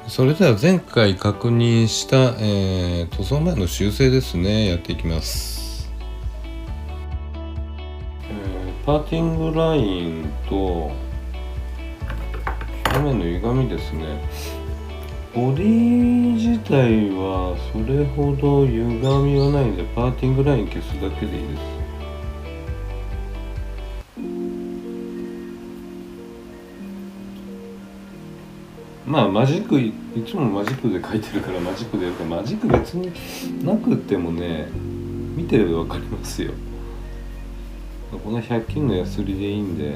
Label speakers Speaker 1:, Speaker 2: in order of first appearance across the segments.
Speaker 1: それでは前回確認した、塗装前の修正ですね、やっていきます。パーティングラインと表面の歪みですね。ボディ自体はそれほど歪みはないので、パーティングライン消すだけでいいです。まあマジックいつもマジックで書いてるからマジックでやるから、マジック別になくてもね、見てれば分かりますよ。この100均のヤスリでいいんで。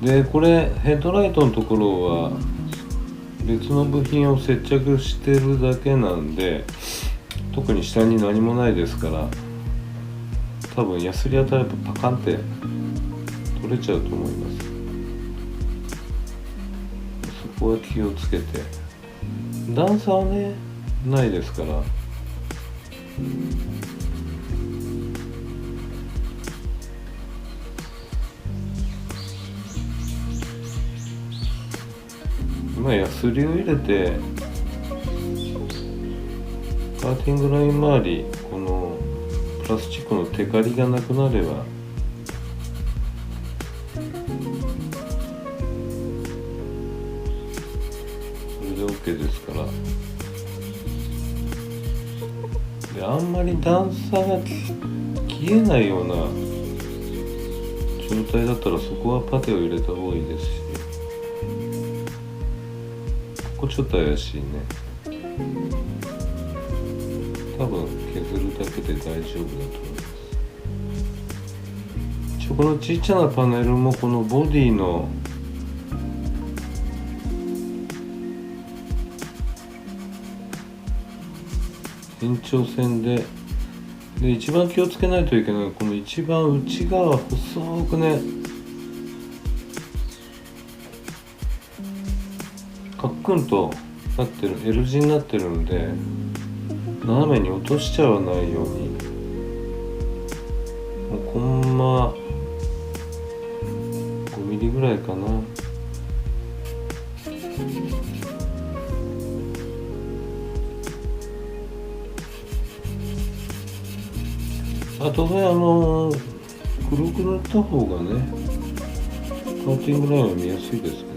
Speaker 1: でこれヘッドライトのところは別の部品を接着してるだけなんで、特に下に何もないですから、多分ヤスリ当たればパカンって取れちゃうと思います。そこは気をつけて。段差はねないですから。今ヤスリを入れてカーティングライン周り、このプラスチックのテカリがなくなればそれで OK ですから。であんまり段差が消えないような状態だったら、そこはパテを入れた方がいいですし、ここちょっと怪しいね。多分削るだけで大丈夫だと思います。このちっちゃなパネルもこのボディの延長線で一番気をつけないといけないのは、この一番内側細くね、カックンとなってる L 字になってるんで、斜めに落としちゃわないように、もうコンマ5ミリぐらいかな。あとね、黒く塗った方がね、カーティングラインは見やすいですけどね。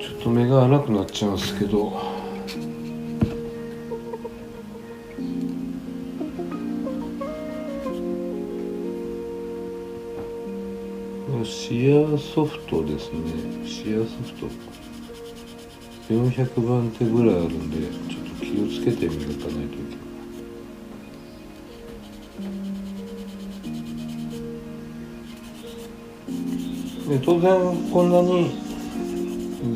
Speaker 1: ちょっと目が荒くなっちゃうんですけど、シアーソフトですね。シアーソフト400番手ぐらいあるんで、ちょっと気をつけて磨かないといけない。で当然こんなに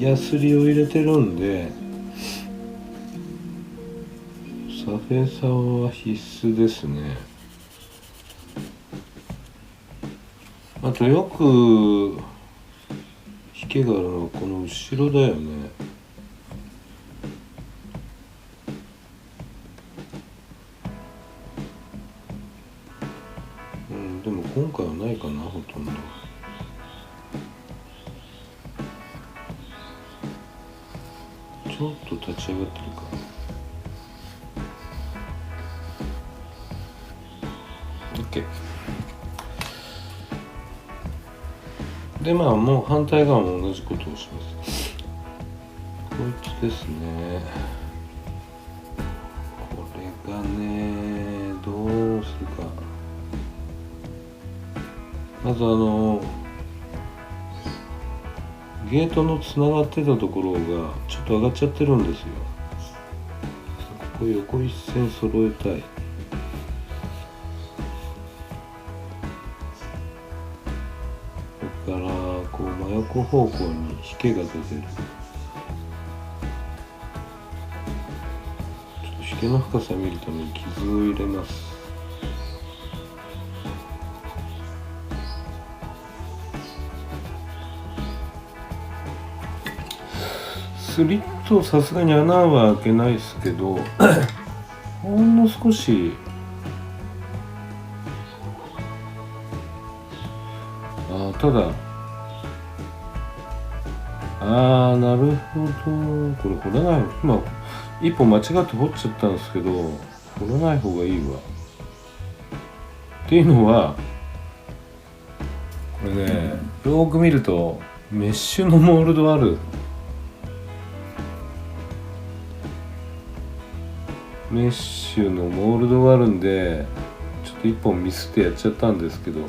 Speaker 1: ヤスリを入れてるんで、サフェーサーは必須ですね。あとよく引けがあるのはこの後ろだよね。でも今回はないかな、ほとんど。ちょっと立ち上がってるか。OK。でもう反対側も同じことをします。こいつですね。これがね、どうするか。まずゲートのつながってたところがちょっと上がっちゃってるんですよ。ここ横一線揃えたい。だからこう真横方向に引けが出てる。ちょっと引けの深さ見るために傷を入れます。スリットさすがに穴は開けないですけどほんの少し、ただなるほど、これ掘らない、今一歩間違って掘っちゃったんですけど、掘らない方がいいわ。っていうのはこれね、よーく見るとメッシュのモールドある。メッシュのモールドがあるんで、ちょっと一本ミスってやっちゃったんですけど、こ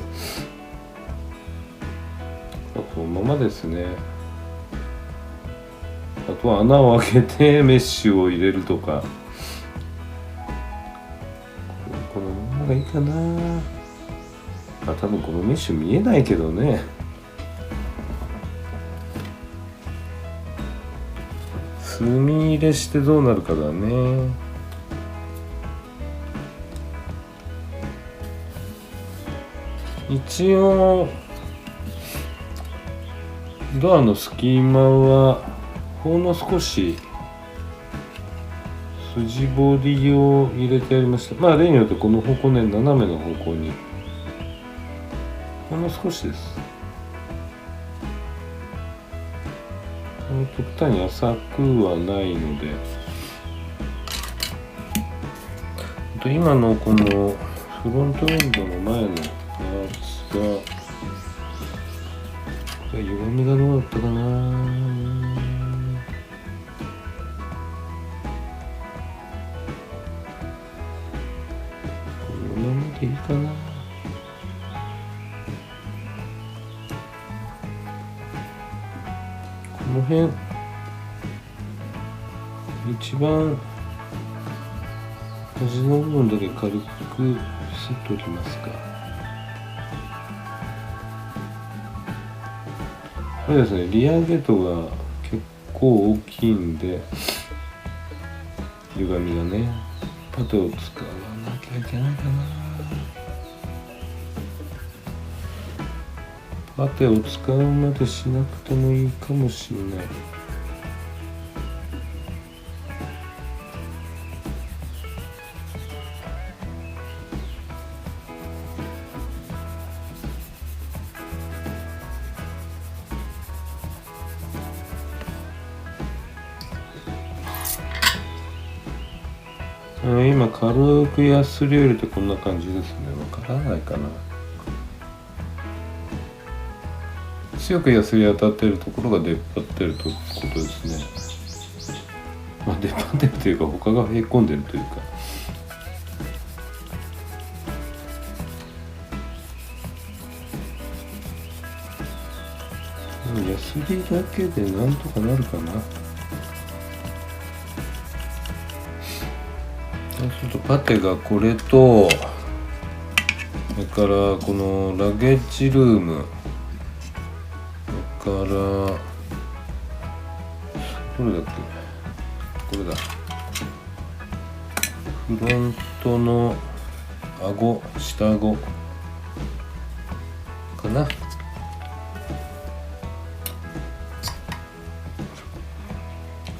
Speaker 1: のままですね。あとは穴を開けてメッシュを入れるとか、このままがいいかな。多分このメッシュ見えないけどね。墨入れしてどうなるかだね。一応ドアの隙間はほんの少し筋彫りを入れてありました。例によってこの方向ね、斜めの方向にほんの少しです。極端に浅くはないので。今のこのフロントウィンドウの前のパーツが歪みがどうだったかな。このままでいいかな。この辺一番端の部分だけ軽くすっときますか。これですね、リアゲートが結構大きいんで、歪みがね、パテを使わなきゃいけないかな。パテを使うまでしなくてもいいかもしれない。今軽くヤスリを入れてこんな感じですね。わからないかな。強くヤスリ当たってるところが出っ張ってるということですね。出っ張ってるというか他がへこんでるというか。ヤスリだけでなんとかなるかな。そうするとパテがこれと、それからこのラゲッジルーム、それからどれだっけ、これだ、フロントの顎、下顎かな。押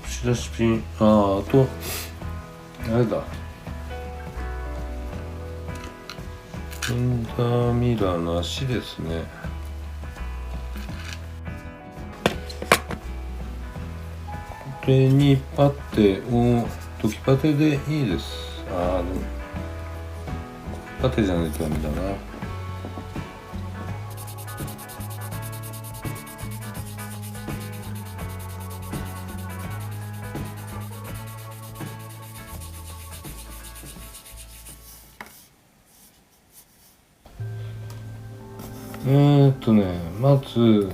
Speaker 1: し出しピン、あとあれだ、フェンダーミラーの足ですね。これにパテを、溶きパテでいいです。でもパテじゃないとダメだな。まず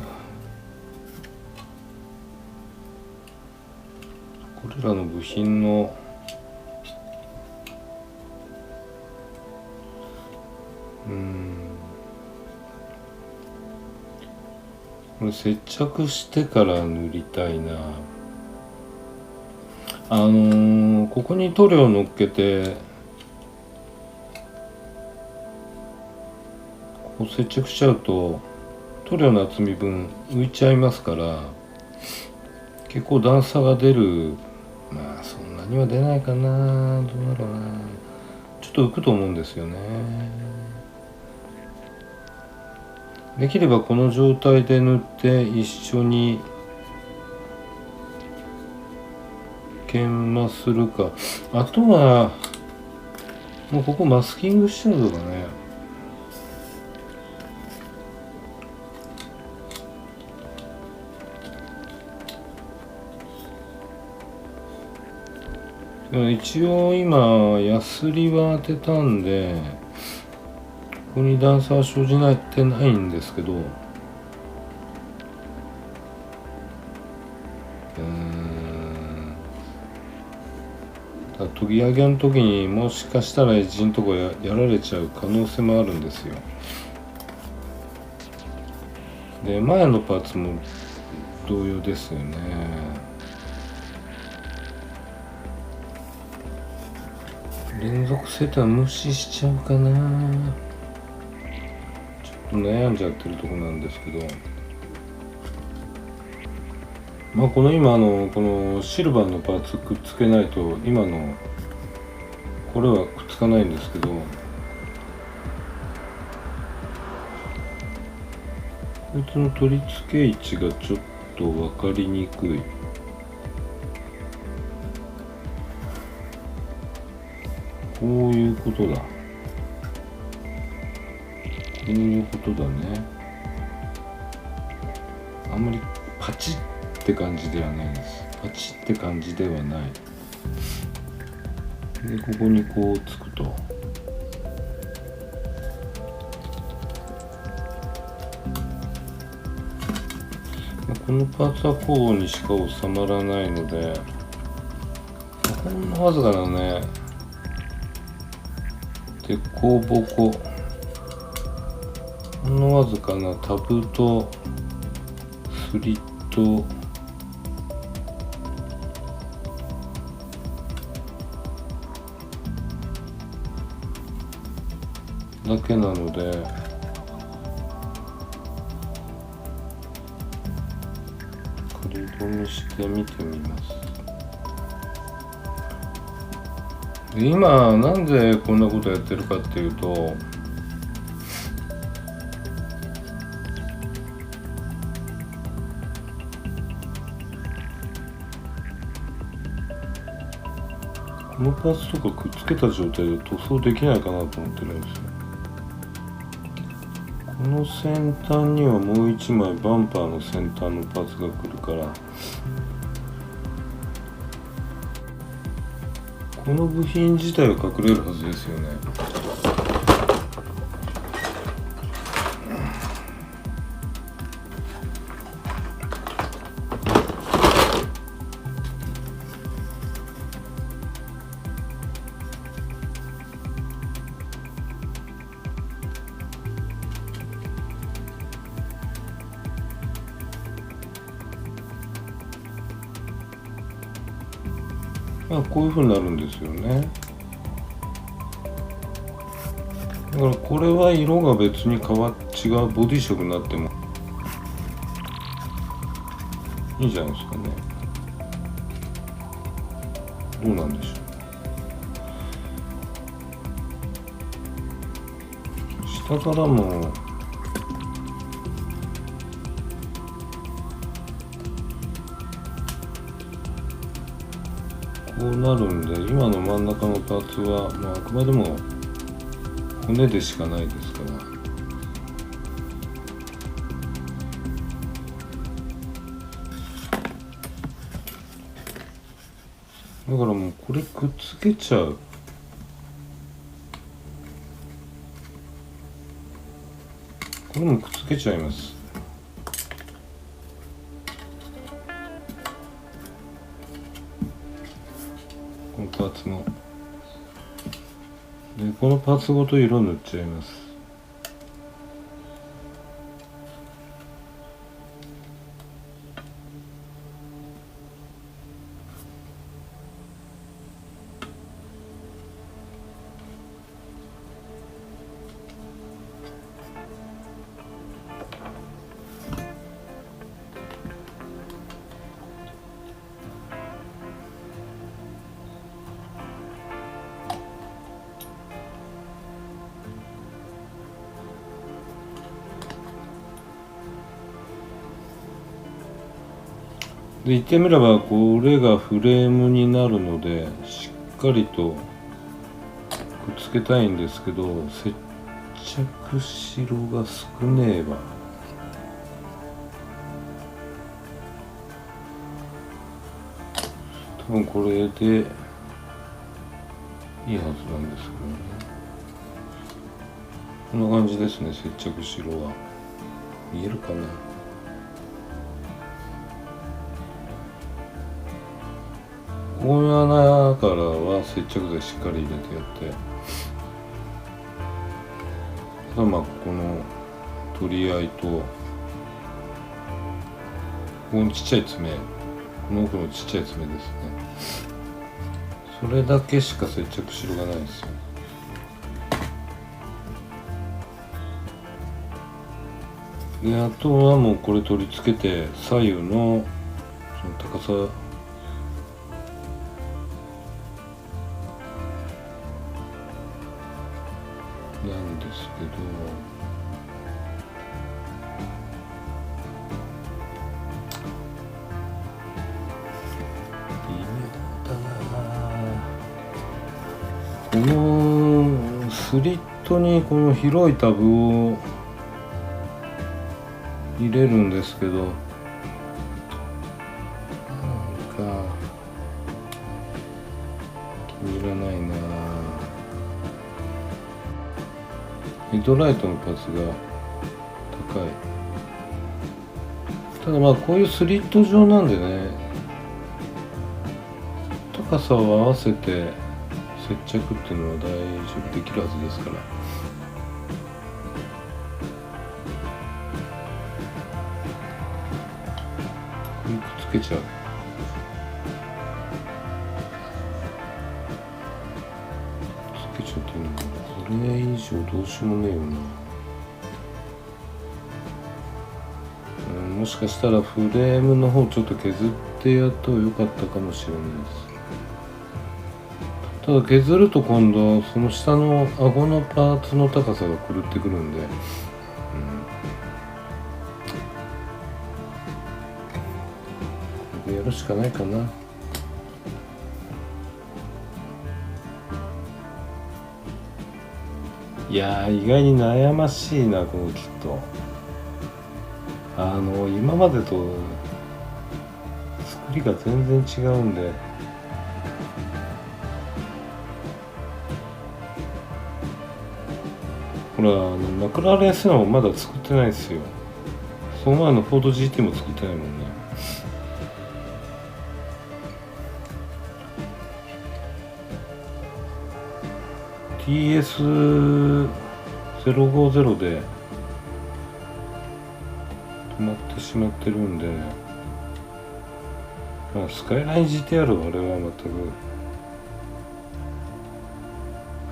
Speaker 1: これらの部品のこれ接着してから塗りたいな。ここに塗料を乗っけてこう接着しちゃうと塗料の厚み分浮いちゃいますから、結構段差が出る。まあそんなには出ないかな、どうだろうな、ちょっと浮くと思うんですよね。できればこの状態で塗って一緒に研磨するか、あとはもうここマスキングしちゃうのかね。一応今ヤスリは当てたんでここに段差は生じてないんですけど、研ぎ上げの時にもしかしたらエッジのとこやられちゃう可能性もあるんですよ。で前のパーツも同様ですよね。連続セットは無視しちゃうかな、ちょっと悩んじゃってるとこなんですけど、まあこの今このシルバーのパーツくっつけないと今のこれはくっつかないんですけど、こいつの取り付け位置がちょっと分かりにくい。こういうことだ、こういうことだね。あんまりパチッって感じではないです。パチッって感じではない。でここにこうつくと、このパーツはこうにしか収まらないので、ほんのわずかなね凸凹、ほんのわずかなタブとスリットだけなので、仮止めして見てみます。で今なんでこんなことやってるかっていうと、このパーツとかくっつけた状態で塗装できないかなと思ってるんですよ。この先端にはもう一枚バンパーの先端のパーツが来るから、この部品自体は隠れるはずですよね。まあこういう風になるんですよね。だからこれは色が別に違うボディ色になってもいいじゃないですかね。どうなんでしょう。下からもこうなるんで、今の真ん中のパーツは、まあ、あくまでも骨でしかないですから、だからもうこれくっつけちゃう。これもくっつけちゃいます。このパーツもで、このパーツごと色塗っちゃいます。で言ってみればこれがフレームになるのでしっかりとくっつけたいんですけど、接着白が少ねえわ。多分これでいいはずなんですけどね。こんな感じですね、接着白は。見えるかな。この穴からは接着剤しっかり入れてやって、あとまあこの取り合いとこのちっちゃい爪、この奥のちっちゃい爪ですね。それだけしか接着白がないんですよ。であとはもうこれ取り付けて左右のその高さなんですけど、微妙だな。このスリットにこの広いタブを入れるんですけど、なんか気に入らないな。ヘッドライトのパーツが高い。ただまあこういうスリット状なんでね、高さを合わせて接着っていうのは大丈夫できるはずですから。くっつけちゃう。くっつけちゃっていいのかな。これ以上どうしようもねえよな。もしかしたらフレームの方ちょっと削ってやった方が良かったかもしれないです。ただ削ると今度その下の顎のパーツの高さが狂ってくるんで、やるしかないかな。いやー、意外に悩ましいなこのキット。今までと作りが全然違うんで、ほらマクラーレンセナもまだ作ってないですよ。その前のフォード GT も作ってないもんね。TS050 で止まってしまってるんで、まあ、スカイライン GTR はあれは全く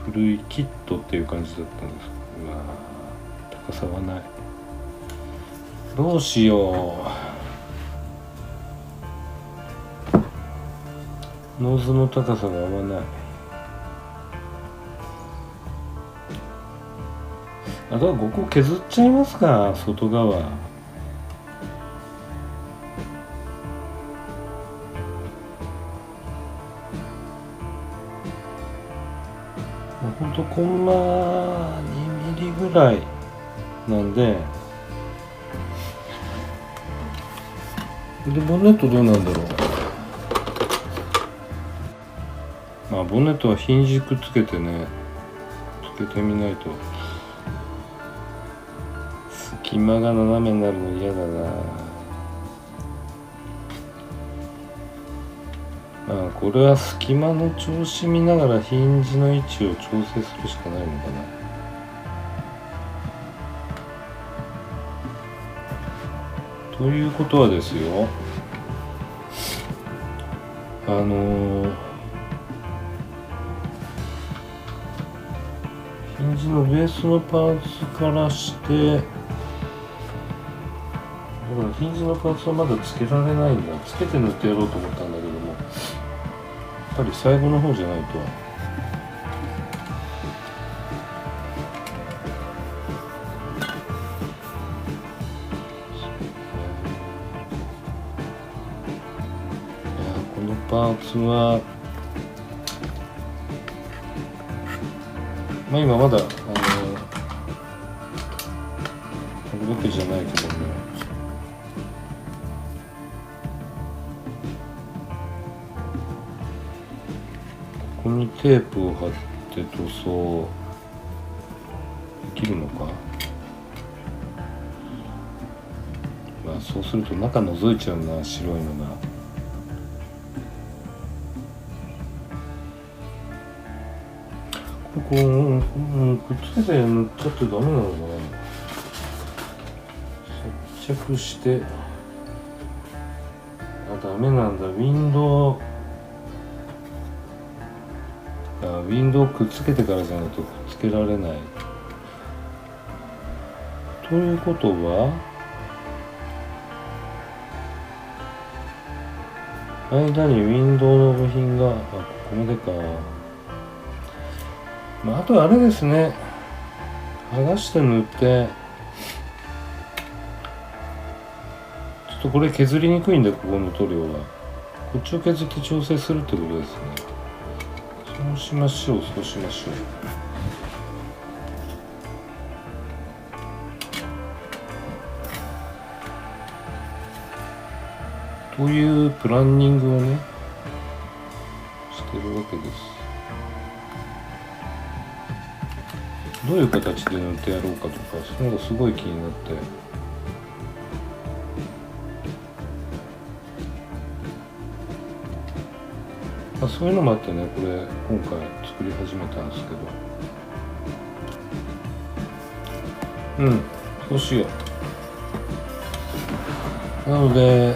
Speaker 1: 古いキットっていう感じだったんですけど、まあ高さはない。どうしよう。ノーズの高さが合わない。あとはここ削っちゃいますか、外側。ほんとコンマ2ミリぐらいなんで、でボンネットどうなんだろう。まあボンネットはヒンジくっつけてね、つけてみないと。隙間が斜めになるの嫌だな。まあこれは隙間の調子見ながらヒンジの位置を調整するしかないのかな。ということはですよ、ヒンジのベースのパーツからして、だからヒンジのパーツはまだつけられないんだ。つけて塗ってやろうと思ったんだけども、やっぱり最後の方じゃないと。パーツは今まだあるわけじゃないけども、ここにテープを貼って塗装できるのか。そうすると中覗いちゃうな、白いのが。こうくっつけて塗っちゃってダメなのかな。接着してダメなんだ。ウィンドウくっつけてからじゃないとくっつけられない。ということは間にウィンドウの部品がここまでか。あとあれですね、剥がして塗って、ちょっとこれ削りにくいんで、ここの塗料はこっちを削って調整するってことですね。そうしましょう。というプランニングをねしてるわけです。どういう形で塗ってやろうかとか、そういうのがすごい気になって、そういうのもあってね、これ今回作り始めたんですけど、そうしよう。なので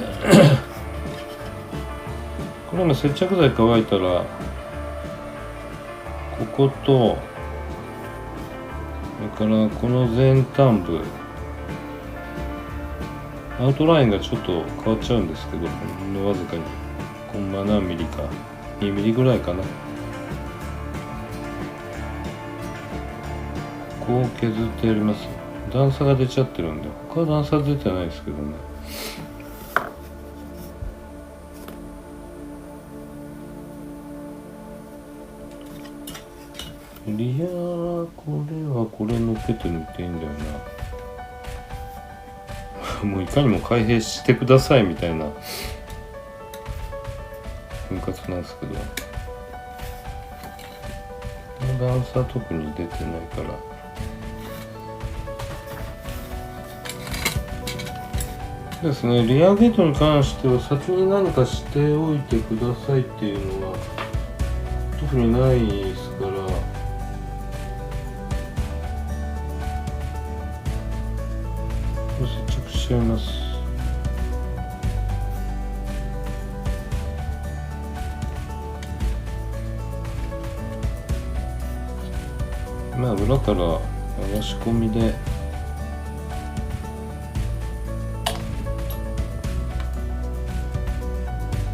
Speaker 1: これも接着剤乾いたら、こことそれからこの前端部、アウトラインがちょっと変わっちゃうんですけど、ほんのわずかにコンマ何ミリか2ミリぐらいかな、こう削ってやります。段差が出ちゃってるんで、他は段差出てないですけどね。リアこれはこれ乗っけて塗っていいんだよなもういかにも開閉してくださいみたいな分割なんですけど、この段差特に出てないからですね。リアゲートに関しては先に何かしておいてくださいっていうのは特にないですから、接着しちゃいます。裏から流し込みで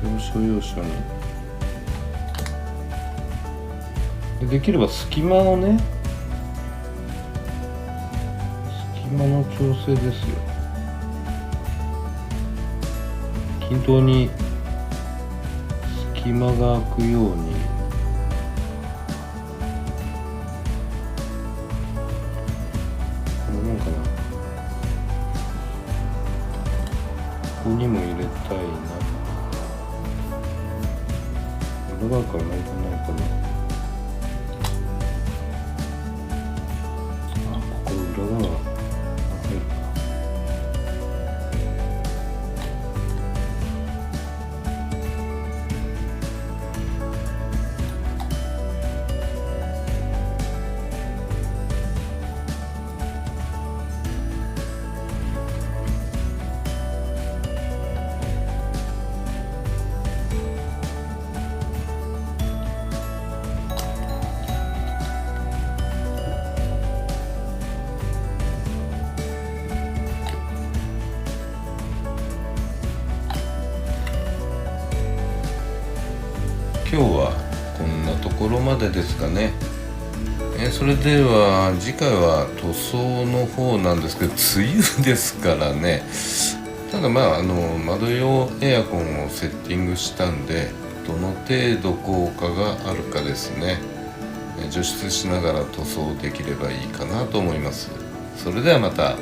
Speaker 1: 要所要所にできれば隙間をね、隙間の調整ですよ。均等に隙間が空くように。このもんかな。ここにも入れたいな。裏側からないとないかな。ここ裏側入るか。今日はこんなところまでですかね。それでは次回は塗装の方なんですけど、梅雨ですからね。ただ窓用エアコンをセッティングしたんで、
Speaker 2: どの程度効果があるかですね。除湿しながら塗装できればいいかなと思います。それではまた。